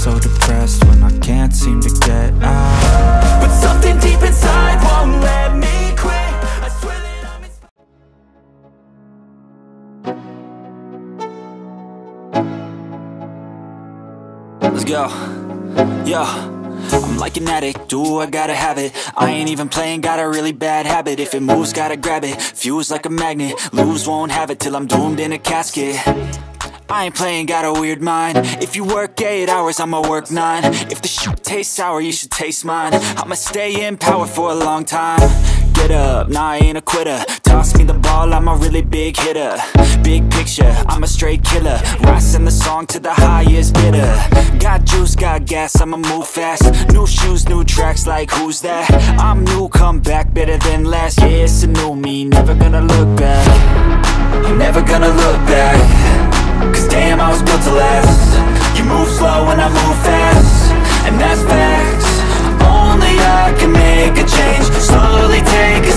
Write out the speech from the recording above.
so depressed when I can't seem to get out. But something deep inside won't let me quit. I swear that I'm Let's go. Yo, I'm like an addict, do I gotta have it. I ain't even playing, got a really bad habit. If it moves, gotta grab it, fuse like a magnet. Lose, won't have it till I'm doomed in a casket. I ain't playing, got a weird mind. If you work 8 hours, I'ma work 9. If the shit tastes sour, you should taste mine. I'ma stay in power for a long time. Get up, nah, I ain't a quitter. Toss me the ball, I'm a really big hitter. Big picture, I'm a straight killer. Rising the song to the highest bidder. Got juice, got gas, I'ma move fast. New shoes, new tracks, like who's that? I'm new, come back, better than last. Yeah, it's a new me, never gonna look back. I'm never gonna look back. Cause damn, I was built to last. You move slow and I move fast, and that's facts. Only I can make a change. Slowly take a